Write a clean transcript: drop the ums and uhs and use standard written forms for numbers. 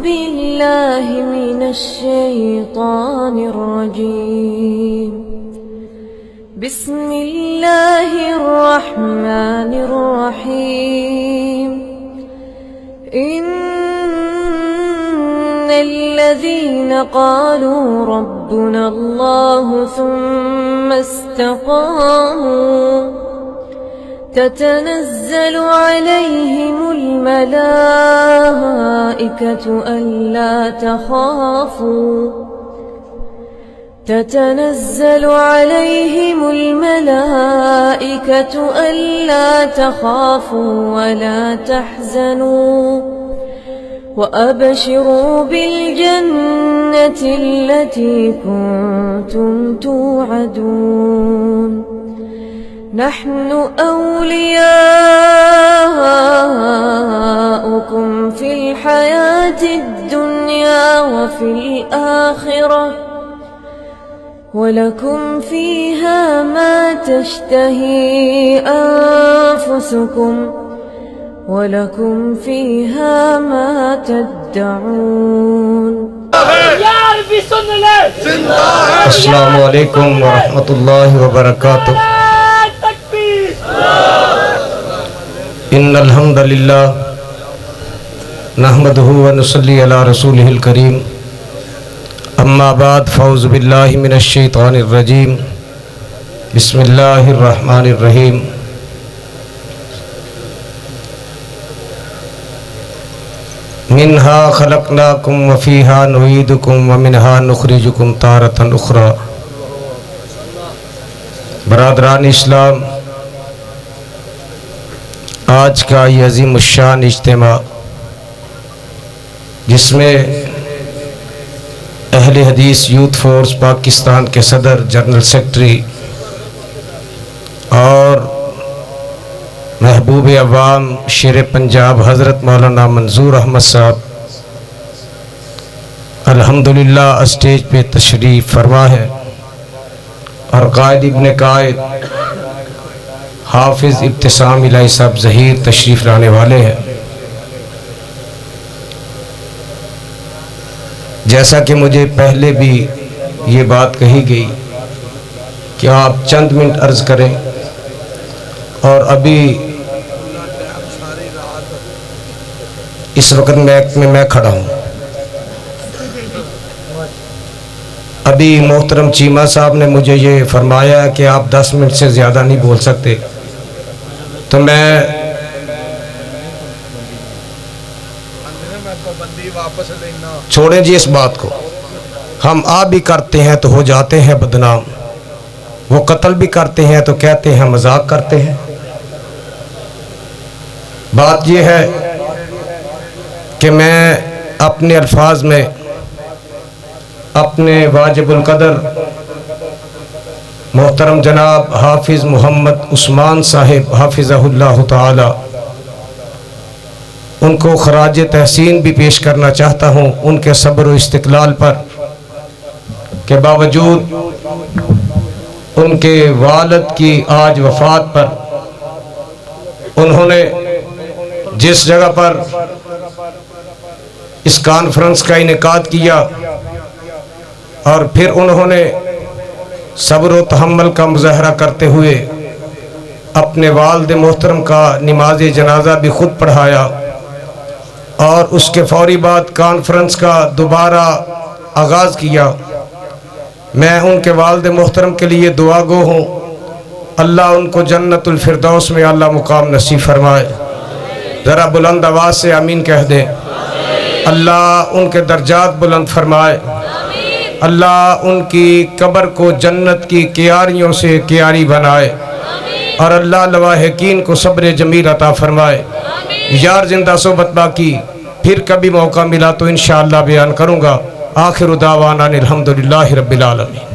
بالله من الشيطان الرجيم. بسم الله الرحمن الرحيم. إن الذين قالوا ربنا الله ثم استقاموا تتنزل عليهم الملائكة ألا تخافوا ولا تحزنوا وأبشروا بالجنة التي كنتم توعدون. نحن أولياؤكم في الحياة الدنيا وفي الآخرة ولكم فيها ما تشتهي أنفسكم وَلَكُمْ فِيهَا مَا تَدَّعُونَ. السلام علیکم ورحمۃ اللہ وبرکاتہ. ان الحمد للہ نحمدہ ونصلی علی رسولہ الکریم. اما بعد فاعوذ باللہ من الشیطان الرجیم. بسم اللہ الرحمن الرحیم. منہا خلقناکم وفیہا نعیدکم ومنہا نخرجکم تارۃ اخری. برادران اسلام، آج کا یہ عظیم الشان اجتماع جس میں اہل حدیث یوتھ فورس پاکستان کے صدر جنرل سیکرٹری اور محبوب عوام شیر پنجاب حضرت مولانا منظور احمد صاحب الحمدللہ اسٹیج پہ تشریف فرما ہے، اور قائد ابن قائد حافظ ابتسام الہی صاحب ظہیر تشریف لانے والے ہیں. جیسا کہ مجھے پہلے بھی یہ بات کہی گئی کہ آپ چند منٹ عرض کریں، اور ابھی اس وقت میں کھڑا ہوں. ابھی محترم چیمہ صاحب نے مجھے یہ فرمایا کہ آپ 10 منٹ سے زیادہ نہیں بول سکتے، تو میں چھوڑیں جی اس بات کو. ہم آپ بھی کرتے ہیں تو ہو جاتے ہیں بدنام، وہ قتل بھی کرتے ہیں تو کہتے ہیں مذاق کرتے ہیں. بات یہ ہے کہ میں اپنے الفاظ میں اپنے واجب القدر محترم جناب حافظ محمد عثمان صاحب حافظہ اللہ تعالی ان کو خراج تحسین بھی پیش کرنا چاہتا ہوں ان کے صبر و استقلال پر، کہ باوجود ان کے والد کی آج وفات پر انہوں نے جس جگہ پر اس کانفرنس کا انعقاد کیا، اور پھر انہوں نے صبر و تحمل کا مظاہرہ کرتے ہوئے اپنے والد محترم کا نماز جنازہ بھی خود پڑھایا، اور اس کے فوری بعد کانفرنس کا دوبارہ آغاز کیا. میں ان کے والد محترم کے لیے دعا گو ہوں، اللہ ان کو جنت الفردوس میں اعلیٰ مقام نصیب فرمائے. ذرا بلند آواز سے آمین کہہ دیں. اللہ ان کے درجات بلند فرمائے، اللہ ان کی قبر کو جنت کی کیاریوں سے کیاری بنائے، اور اللہ لواحقین کو صبر جمیل عطا فرمائے. یار زندہ صحبت باقی، پھر کبھی موقع ملا تو انشاءاللہ بیان کروں گا. آخر دعوانا الحمدللہ رب العالمین.